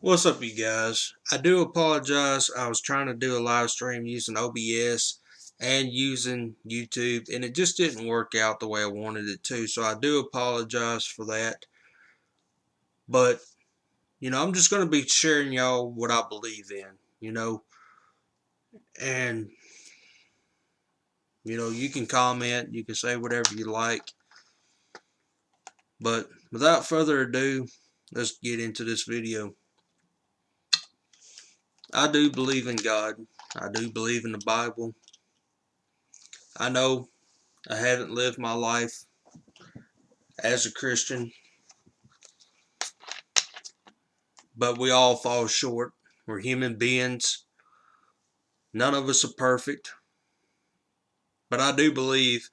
What's up, you guys? I do apologize. I was trying to do a live stream using OBS and using YouTube, and it just didn't work out the way I wanted it to. So I do apologize for that. But, I'm just going to be sharing y'all what I believe in, and, you can comment, you can say whatever you like. But without further ado, let's get into this video. I do believe in God. I do believe in the Bible. I know I haven't lived my life as a Christian, but we all fall short. We're human beings. None of us are perfect. But I do believe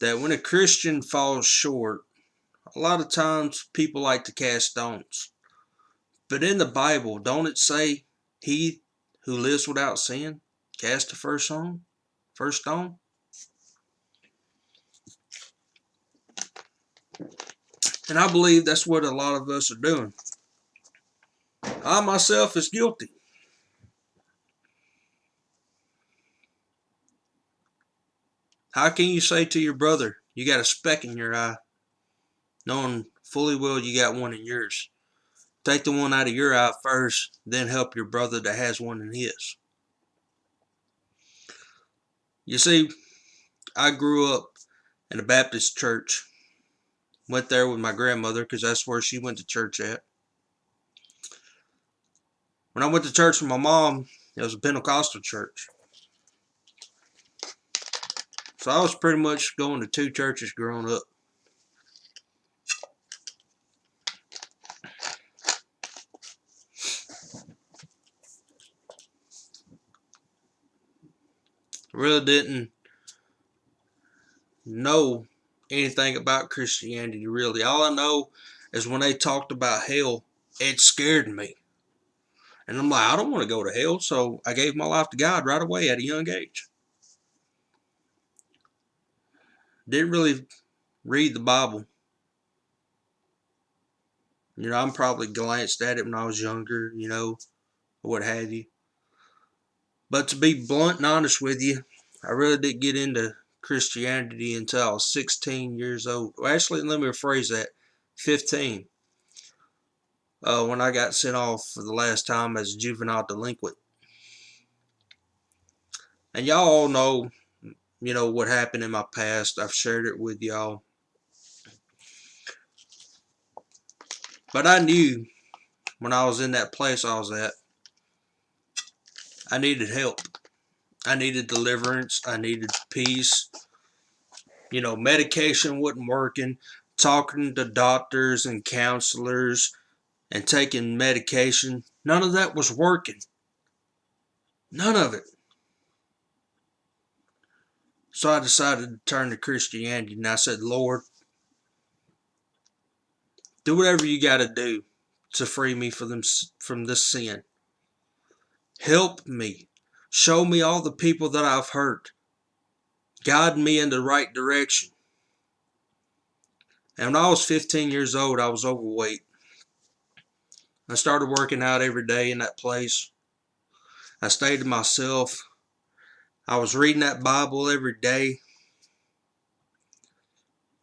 that when a Christian falls short, a lot of times people like to cast stones. But in the Bible, don't it say, he who lives without sin cast the first stone? And I believe that's what a lot of us are doing. I myself is guilty. How can you say to your brother, you got a speck in your eye, knowing fully well you got one in yours? Take the one out of your eye first, then help your brother that has one in his. You see, I grew up in a Baptist church. Went there with my grandmother because that's where she went to church at. When I went to church with my mom, it was a Pentecostal church. So I was pretty much going to two churches growing up. I really didn't know anything about Christianity, really. All I know is when they talked about hell, it scared me. And I'm like, I don't want to go to hell, so I gave my life to God right away at a young age. Didn't really read the Bible. I'm probably glanced at it when I was younger, what have you. But to be blunt and honest with you, I really didn't get into Christianity until I was 16 years old. Well, actually, let me rephrase that. 15. When I got sent off for the last time as a juvenile delinquent. And y'all all know, what happened in my past. I've shared it with y'all. But I knew when I was in that place I was at, I needed help. I needed deliverance. I needed peace. Medication wasn't working. Talking to doctors and counselors and taking medication, none of that was working. None of it. So I decided to turn to Christianity, and I said, Lord, do whatever you got to do to free me from this sin. Help me. Show me all the people that I've hurt. Guide me in the right direction. And when I was 15 years old, I was overweight. I started working out every day in that place. I stayed to myself. I was reading that Bible every day.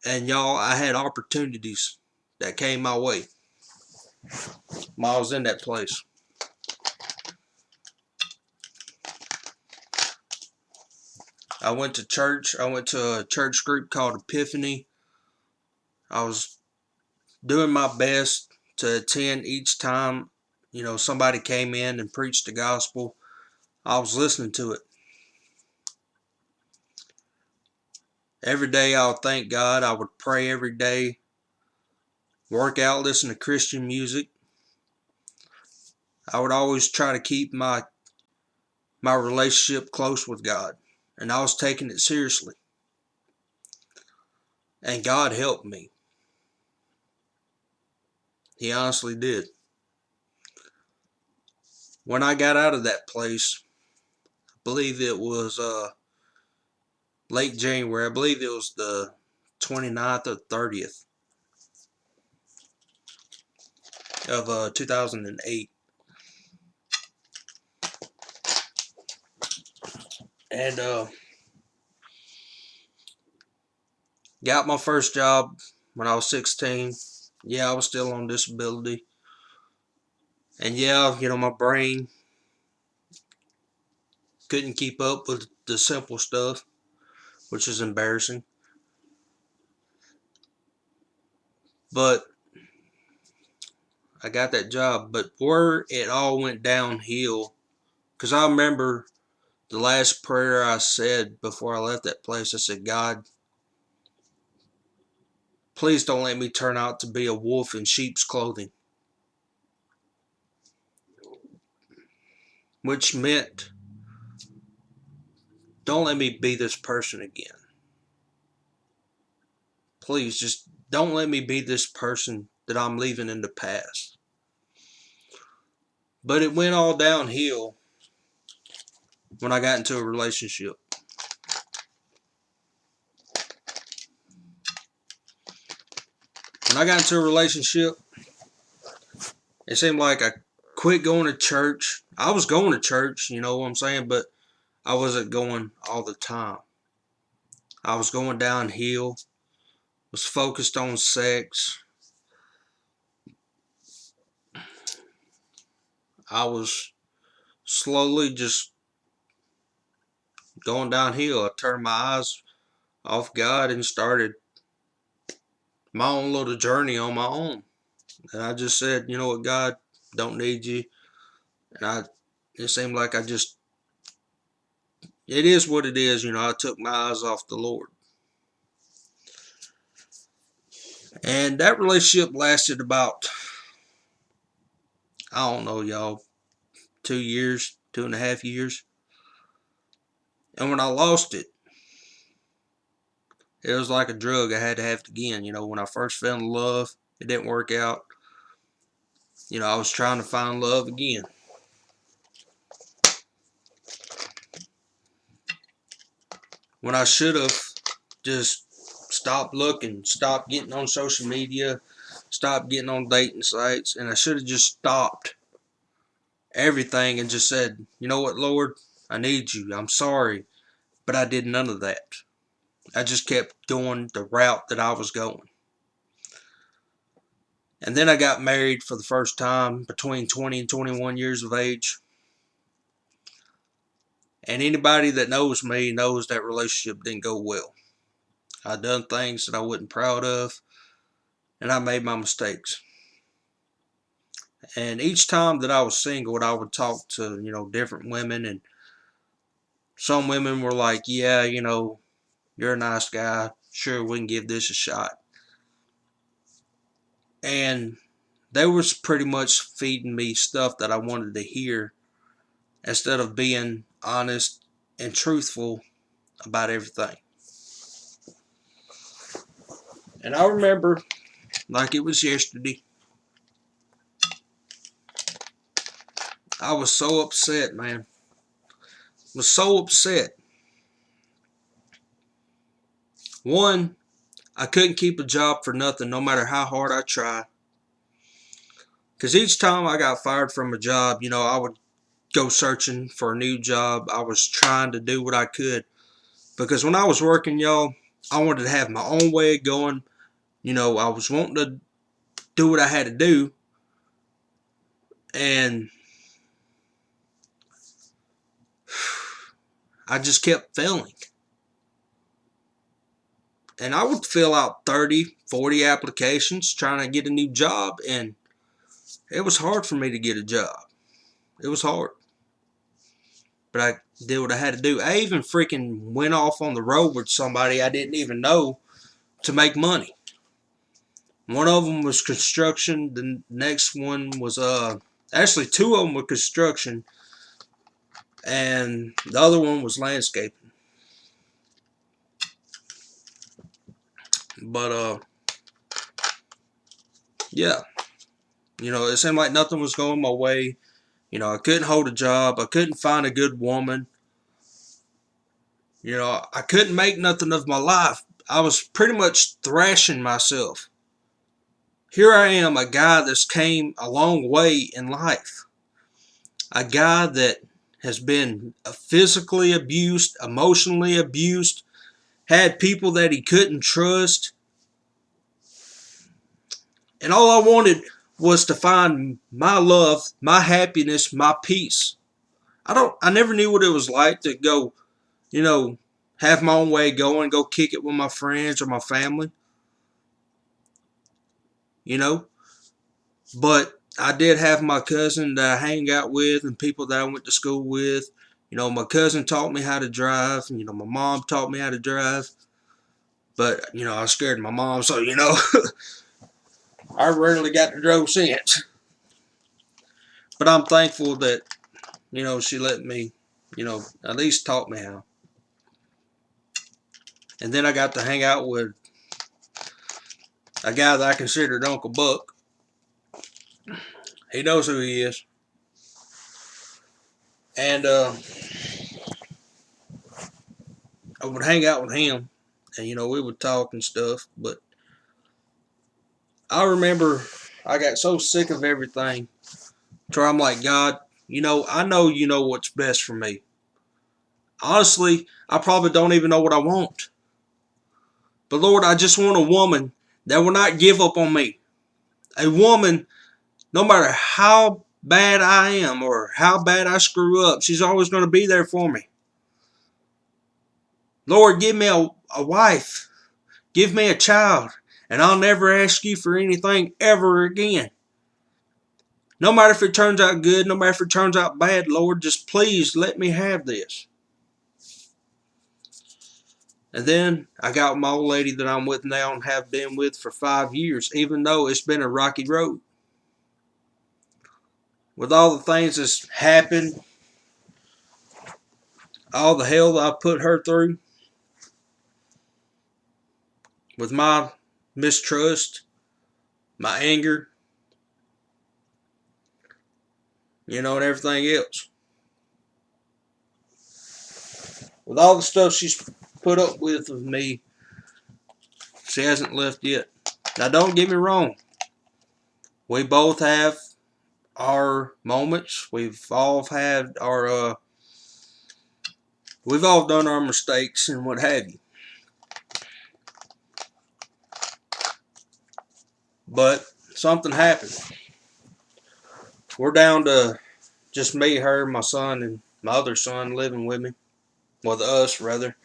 And y'all, I had opportunities that came my way while I was in that place. I went to church. I went to a church group called Epiphany. I was doing my best to attend each time, somebody came in and preached the gospel. I was listening to it. Every day I would thank God. I would pray every day. Work out, listen to Christian music. I would always try to keep my relationship close with God. And I was taking it seriously. And God helped me. He honestly did. When I got out of that place, I believe it was late January. I believe it was the 29th or 30th. of 2008. And got my first job when I was 16. Yeah, I was still on disability. And yeah, my brain couldn't keep up with the simple stuff, which is embarrassing. But I got that job. But where it all went downhill, because I remember the last prayer I said before I left that place, I said, God, please don't let me turn out to be a wolf in sheep's clothing. Which meant, don't let me be this person again. Please, just don't let me be this person that I'm leaving in the past. But it went all downhill when I got into a relationship. When I got into a relationship, it seemed like I quit going to church. I was going to church, you know what I'm saying, but I wasn't going all the time. I was going downhill, was focused on sex. I was slowly just going downhill. I turned my eyes off God and started my own little journey on my own. And I just said, you know what, God, don't need you. And it seemed like it is what it is. I took my eyes off the Lord. And that relationship lasted about, I don't know, y'all, 2 years, 2.5 years. And when I lost it, it was like a drug. I had to have it again. When I first fell in love, it didn't work out. I was trying to find love again. When I should have just stopped looking, stopped getting on social media, stopped getting on dating sites, and I should have just stopped everything and just said, you know what, Lord, I need you. I'm sorry. But I did none of that. I just kept doing the route that I was going. And then I got married for the first time between 20 and 21 years of age. And anybody that knows me knows that relationship didn't go well. I done things that I wasn't proud of, and I made my mistakes. And each time that I was single, I would talk to, different women, and some women were like, yeah, you're a nice guy. Sure, we can give this a shot. And they was pretty much feeding me stuff that I wanted to hear instead of being honest and truthful about everything. And I remember, like it was yesterday, I was so upset, man. Was so upset. One, I couldn't keep a job for nothing, no matter how hard I tried. Because each time I got fired from a job, I would go searching for a new job. I was trying to do what I could. Because when I was working, y'all, I wanted to have my own way of going. I was wanting to do what I had to do. And I just kept failing. And I would fill out 30, 40 applications trying to get a new job. And it was hard for me to get a job. It was hard. But I did what I had to do. I even freaking went off on the road with somebody I didn't even know to make money. One of them was construction. The next one was actually two of them were construction, and the other one was landscaping. But yeah, it seemed like nothing was going my way. I couldn't hold a job. I couldn't find a good woman. I couldn't make nothing of my life. I was pretty much thrashing myself, here I am, a guy that's came a long way in life. A guy that has been physically abused, emotionally abused, had people that he couldn't trust. And all I wanted was to find my love, my happiness, my peace. I never knew what it was like to go, have my own way going, go kick it with my friends or my family, you know. But I did have my cousin that I hang out with and people that I went to school with. My cousin taught me how to drive. My mom taught me how to drive. But, I was scared of my mom, so, I rarely got to drove since. But I'm thankful that, she let me, at least taught me how. And then I got to hang out with a guy that I considered Uncle Buck. He knows who he is. And I would hang out with him. And, we would talk and stuff. But I remember I got so sick of everything. So I'm like, God, I know you know what's best for me. Honestly, I probably don't even know what I want. But Lord, I just want a woman that will not give up on me. A woman, no matter how bad I am or how bad I screw up, she's always going to be there for me. Lord, give me a wife. Give me a child. And I'll never ask you for anything ever again. No matter if it turns out good, no matter if it turns out bad, Lord, just please let me have this. And then I got my old lady that I'm with now and have been with for 5 years, even though it's been a rocky road. With all the things that's happened, all the hell that I put her through, with my mistrust, my anger, and everything else. With all the stuff she's put up with me, she hasn't left yet. Now, don't get me wrong. We both have our moments. We've all had we've all done our mistakes and what have you. But something happened. We're down to just me, her, my son, and my other son living with me. Well, us, rather.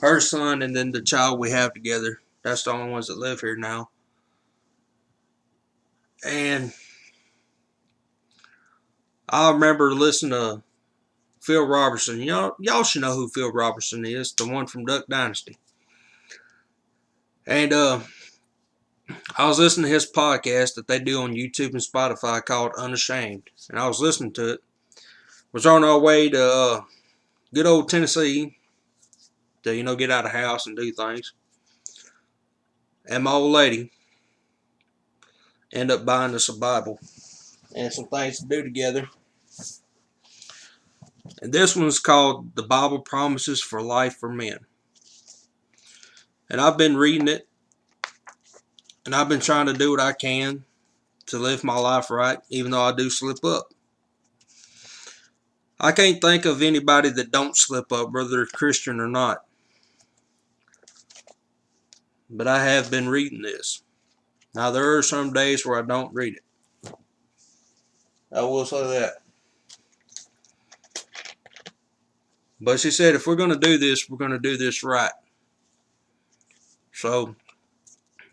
Her son and then the child we have together. That's the only ones that live here now. And I remember listening to Phil Robertson. Y'all should know who Phil Robertson is, the one from Duck Dynasty. And I was listening to his podcast that they do on YouTube and Spotify called Unashamed. And I was listening to it. Was on our way to good old Tennessee to, get out of the house and do things. And my old lady ended up buying us a Bible and some things to do together. And this one's called The Bible Promises for Life for Men. And I've been reading it. And I've been trying to do what I can to live my life right, even though I do slip up. I can't think of anybody that don't slip up, whether they're Christian or not. But I have been reading this. Now, there are some days where I don't read it. I will say that. But she said, if we're going to do this, we're going to do this right. So,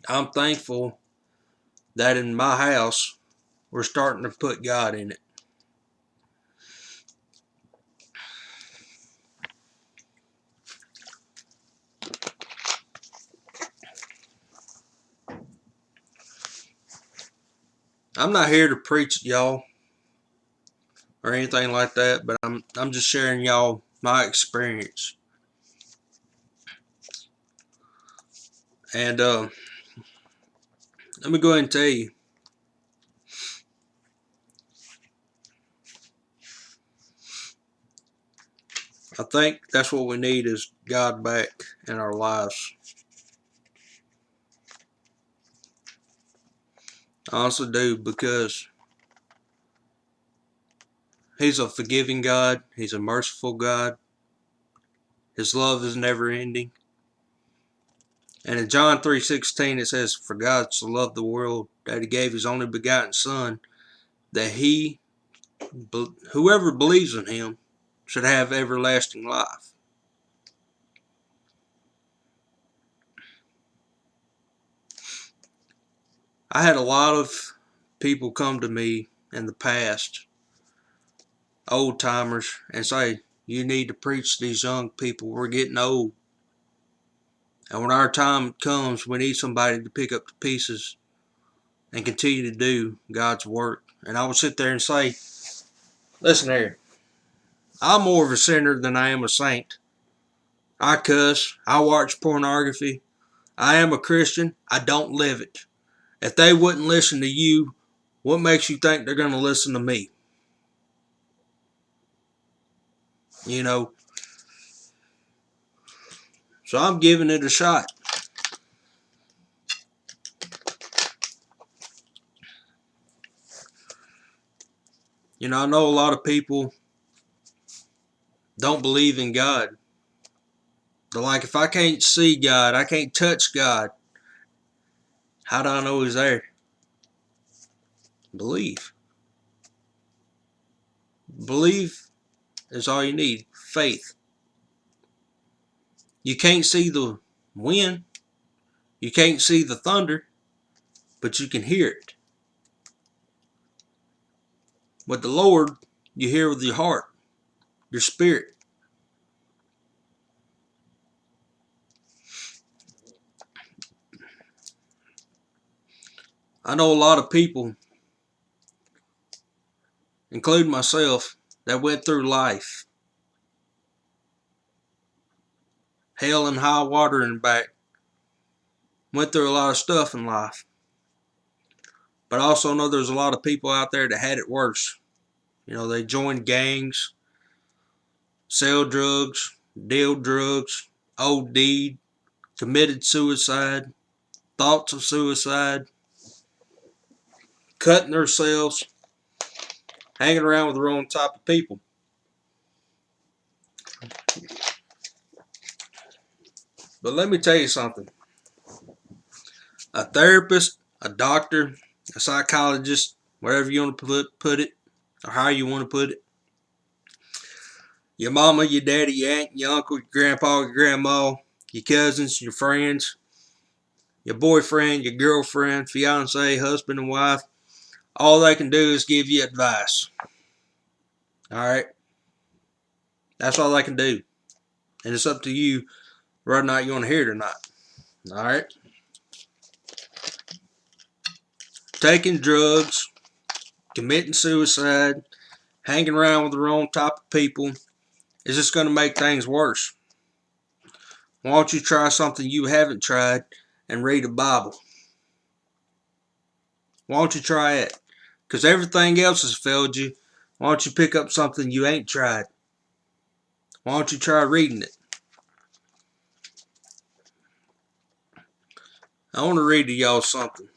I'm thankful that in my house, we're starting to put God in it. I'm not here to preach at y'all or anything like that, but I'm just sharing y'all my experience. And let me go ahead and tell you. I think that's what we need is God back in our lives. I honestly do, because He's a forgiving God. He's a merciful God. His love is never ending. And in John 3:16 it says, "For God so loved the world that He gave His only begotten Son, that whoever believes in Him should have everlasting life." I had a lot of people come to me in the past, old timers, and say, "You need to preach to these young people. We're getting old. And when our time comes, we need somebody to pick up the pieces and continue to do God's work." And I would sit there and say, "Listen here, I'm more of a sinner than I am a saint. I cuss. I watch pornography. I am a Christian. I don't live it. If they wouldn't listen to you, what makes you think they're going to listen to me?" You know, so I'm giving it a shot. You know, I know a lot of people don't believe in God. They're like, if I can't see God, I can't touch God, how do I know He's there? Believe. Believe is all you need. Faith. You can't see the wind. You can't see the thunder, but you can hear it. With the Lord, you hear with your heart, your spirit. I know a lot of people, including myself, that went through life, hell and high water and back, went through a lot of stuff in life. But I also know there's a lot of people out there that had it worse. You know, they joined gangs, sell drugs, deal drugs, OD'd, committed suicide, thoughts of suicide, cutting themselves, hanging around with the wrong type of people. But let me tell you something. A therapist, a doctor, a psychologist, wherever you want to put it, or how you want to put it, your mama, your daddy, your aunt, your uncle, your grandpa, your grandma, your cousins, your friends, your boyfriend, your girlfriend, fiance, husband and wife, all they can do is give you advice. Alright? That's all they can do. And it's up to you whether or not you want to hear it or not. Alright? Taking drugs, committing suicide, hanging around with the wrong type of people is just going to make things worse. Why don't you try something you haven't tried and read a Bible? Why don't you try it? Because everything else has failed you. Why don't you pick up something you ain't tried? Why don't you try reading it? I want to read to y'all something.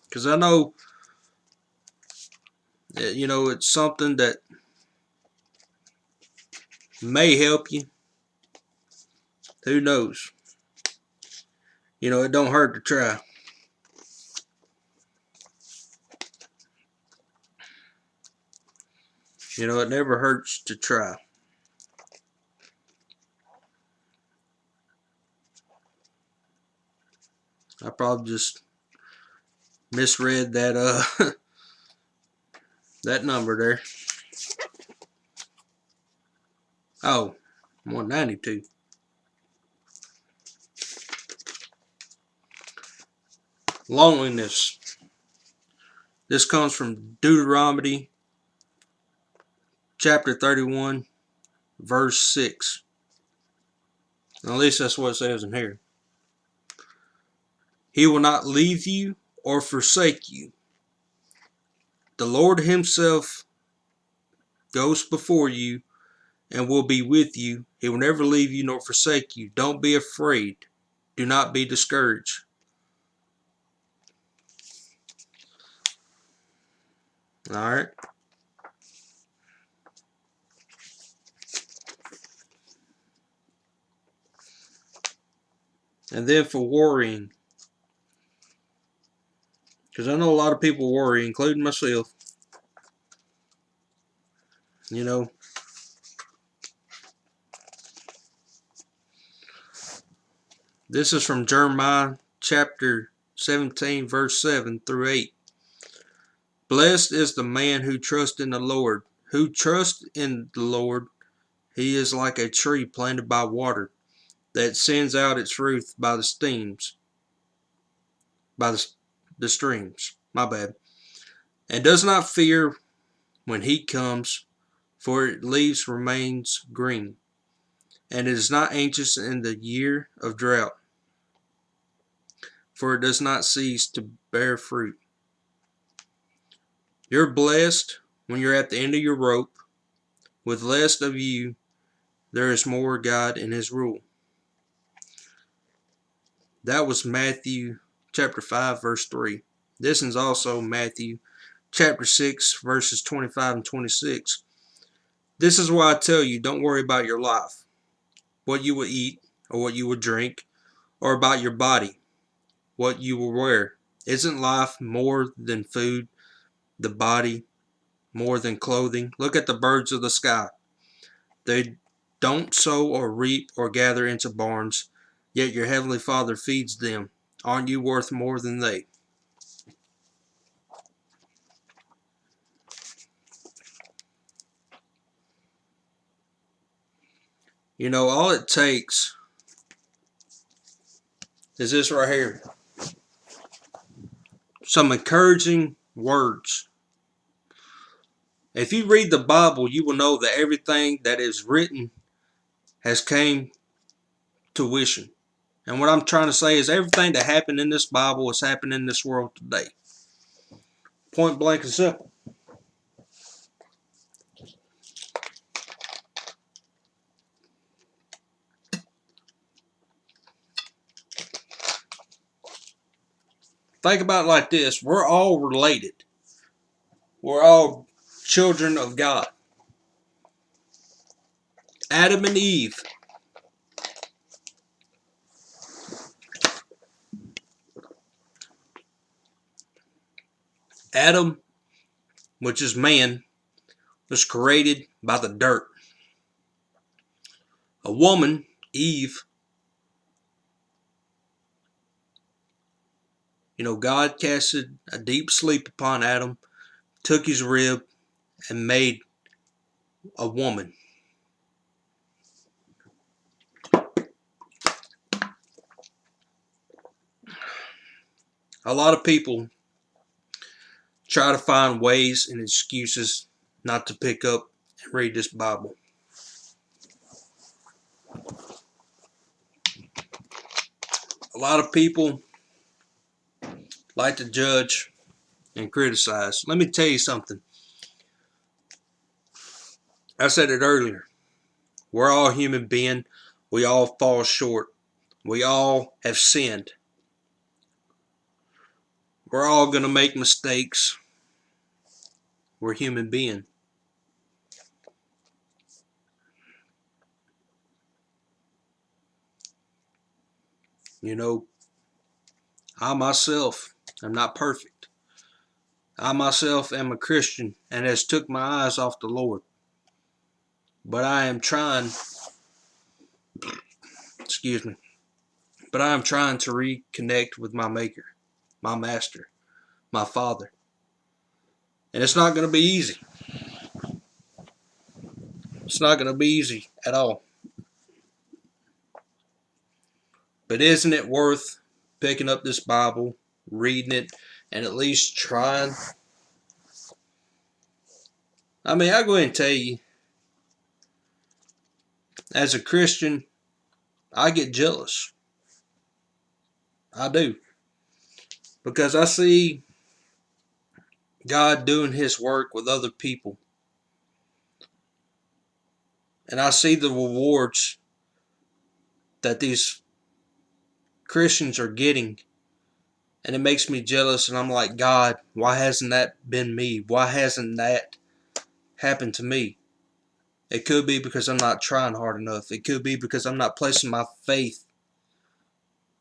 Because I know that, you know, it's something that may help you. Who knows? You know, it don't hurt to try. You know, it never hurts to try. I probably just misread that that number there. Oh, 192. Loneliness. This comes from Deuteronomy chapter 31, verse 6. At least that's what it says in here. He will not leave you or forsake you. The Lord Himself goes before you and will be with you. He will never leave you nor forsake you. Don't be afraid. Do not be discouraged. Alright? And then for worrying, because I know a lot of people worry, including myself. You know, this is from Jeremiah chapter 17, verse 7 through 8. Blessed is the man who trusts in the Lord. Who trusts in the Lord, he is like a tree planted by water that sends out its fruit by the streams. By the streams. My bad. And does not fear when heat comes, for its leaves remains green. And it is not anxious in the year of drought, for it does not cease to bear fruit. You're blessed when you're at the end of your rope. With less of you, there is more God in His rule. That was Matthew chapter 5, verse 3. This is also Matthew chapter 6, verses 25 and 26. This is why I tell you, don't worry about your life, what you will eat or what you will drink, or about your body, what you will wear. Isn't life more than food, the body more than clothing? Look at the birds of the sky. They don't sow or reap or gather into barns, yet your heavenly Father feeds them. Aren't you worth more than they? You know, all it takes is this right here. Some encouraging words. If you read the Bible, you will know that everything that is written has came to fruition. And what I'm trying to say is everything that happened in this Bible is happening in this world today. Point blank and simple. Think about it like this. We're all related. We're all children of God. Adam and Eve. Adam, which is man, was created by the dirt. A woman, Eve, God casted a deep sleep upon Adam, took his rib, and made a woman. A lot of people try to find ways and excuses not to pick up and read this Bible. A lot of people like to judge and criticize. Let me tell you something. I said it earlier. We're all human beings. We all fall short. We all have sinned. We're all going to make mistakes. We're human beings. I myself am not perfect. I myself am a Christian and has took my eyes off the Lord. But I am trying, excuse me, but I am trying to reconnect with my Maker, my Master, my Father. And it's not going to be easy. It's not going to be easy at all. But isn't it worth picking up this Bible, reading it, and at least trying? I mean, I'll go ahead and tell you, as a Christian, I get jealous. I do. Because I see God doing His work with other people. And I see the rewards that these Christians are getting And it makes me jealous, and I'm like, God, why hasn't that been me? Why hasn't that happened to me? It could be because I'm not trying hard enough. It could be because I'm not placing my faith,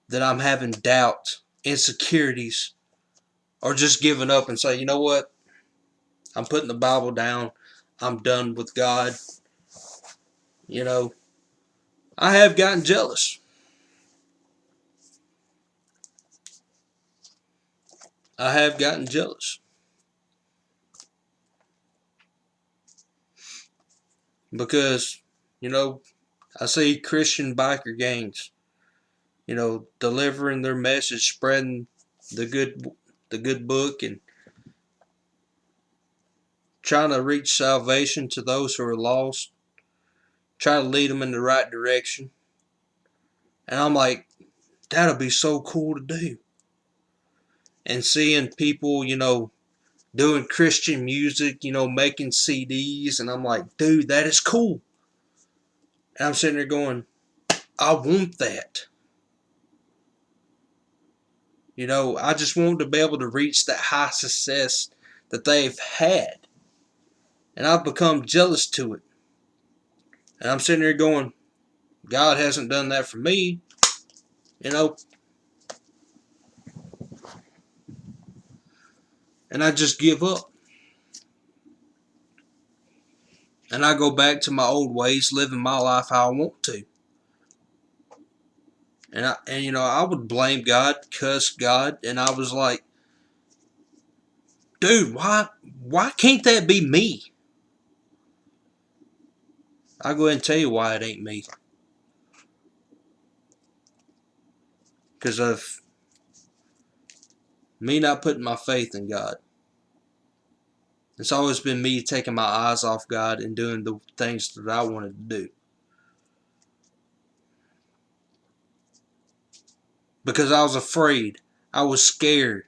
that I'm having doubt, insecurities, or just giving up and say, you know what? I'm putting the Bible down. I'm done with God. You know, I have gotten jealous. I have gotten jealous. Because, you know, I see Christian biker gangs, you know, delivering their message, spreading the good book, and trying to reach salvation to those who are lost, trying to lead them in the right direction. And I'm like, that'll be so cool to do. And seeing people, you know, doing Christian music, you know, making CDs, and I'm like, dude, that is cool. And I'm sitting there going, I want that. You know, I just want to be able to reach that high success that they've had. And I've become jealous to it. And I'm sitting there going, God hasn't done that for me. You know, and I just give up. And I go back to my old ways, living my life how I want to. And you know, I would blame God, cuss God, and I was like, dude, why can't that be me? I'll go ahead and tell you why it ain't me. Because of me not putting my faith in God. It's always been me taking my eyes off God and doing the things that I wanted to do. Because I was afraid. I was scared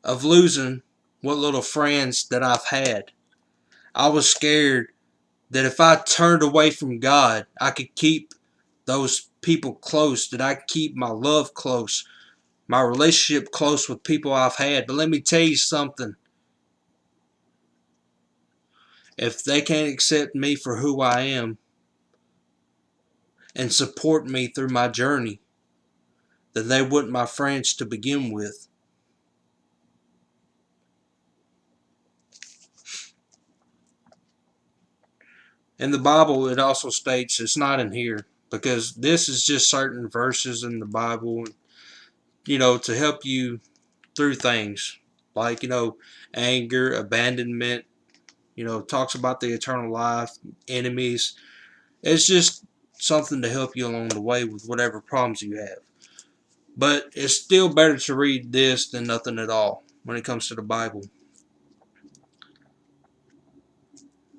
of losing what little friends that I've had. I was scared that if I turned away from God, I could keep those people close, that I could keep my love close, my relationship close with people I've had. But let me tell you something. If they can't accept me for who I am and support me through my journey, then they weren't my friends to begin with. In the Bible, it also states, it's not in here, because this is just certain verses in the Bible, you know, to help you through things like, you know, anger, abandonment, you know, talks about the eternal life, enemies. It's just something to help you along the way with whatever problems you have. But it's still better to read this than nothing at all when it comes to the Bible.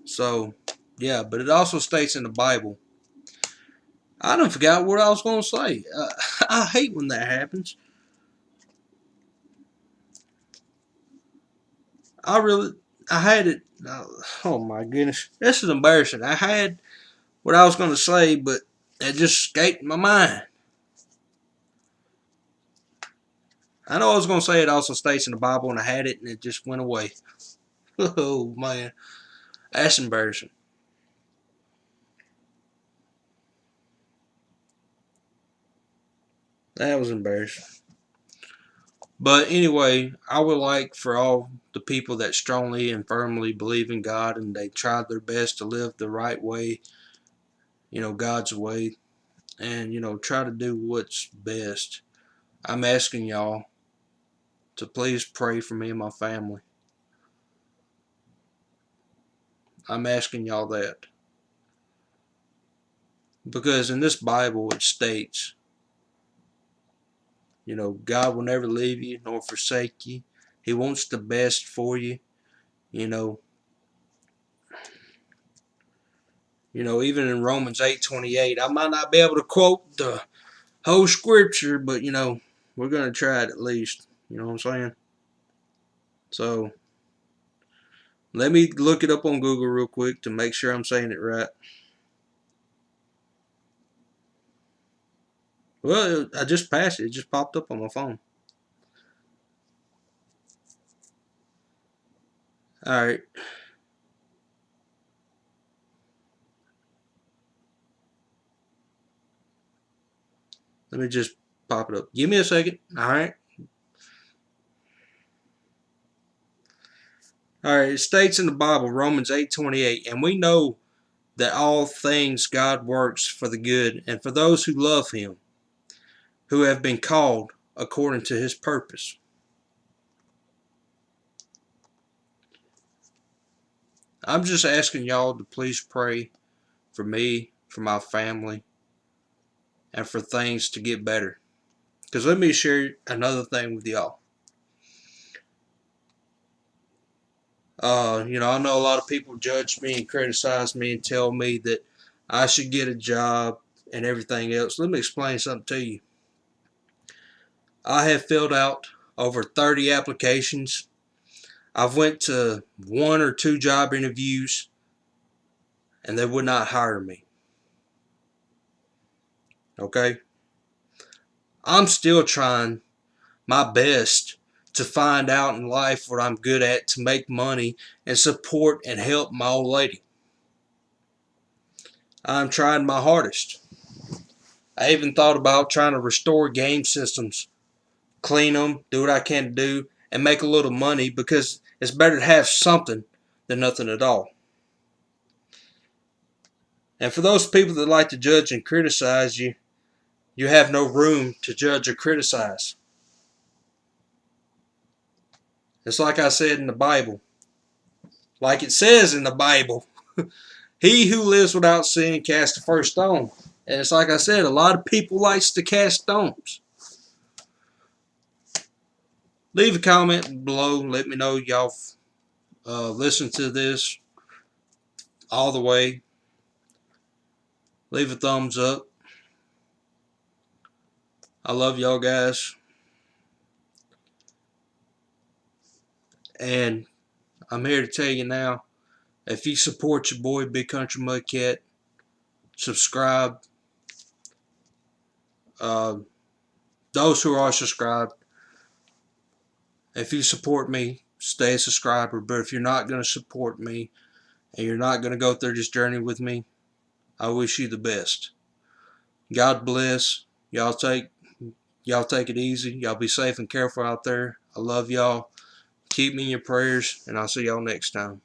So, yeah, but it also states in the Bible. I done forgot what I was going to say. I hate when that happens. I had it. Oh my goodness. This is embarrassing. I had what I was going to say, but it just escaped my mind. I know I was going to say it also states in the Bible, and I had it, and it just went away. Oh man. That's embarrassing. That was embarrassing. But anyway, I would like for all the people that strongly and firmly believe in God and they tried their best to live the right way, you know, God's way, and, you know, try to do what's best. I'm asking y'all to please pray for me and my family. I'm asking y'all that. Because in this Bible it states, you know, God will never leave you nor forsake you. He wants the best for you. You know, even in Romans 8:28, I might not be able to quote the whole scripture, but you know, we're gonna try it at least. You know what I'm saying? So let me look it up on Google real quick to make sure I'm saying it right. Well, I just passed it. It just popped up on my phone. Alright. Let me just pop it up. Give me a second. Alright. Alright, it states in the Bible, Romans 8:28, and we know that all things God works for the good, and for those who love Him, who have been called according to His purpose. I'm just asking y'all to please pray for me, for my family, and for things to get better. Because let me share another thing with y'all. I know a lot of people judge me and criticize me and tell me that I should get a job and everything else. Let me explain something to you. I have filled out over 30 applications. I've went to 1 or 2 job interviews and they would not hire me. Okay? I'm still trying my best to find out in life what I'm good at, to make money and support and help my old lady. I'm trying my hardest. I even thought about trying to restore game systems, clean them, do what I can to do, and make a little money, because it's better to have something than nothing at all. And for those people that like to judge and criticize you, you have no room to judge or criticize. It's like I said in the Bible. Like it says in the Bible, he who lives without sin cast the first stone. And it's like I said, a lot of people likes to cast stones. Leave a comment below. Let me know y'all listen to this all the way. Leave a thumbs up. I love y'all guys. And I'm here to tell you now, if you support your boy Big Country Mudcat, subscribe. Those who are subscribed, if you support me, stay a subscriber. But if you're not going to support me and you're not going to go through this journey with me, I wish you the best. God bless. Y'all take it easy. Y'all be safe and careful out there. I love y'all. Keep me in your prayers, and I'll see y'all next time.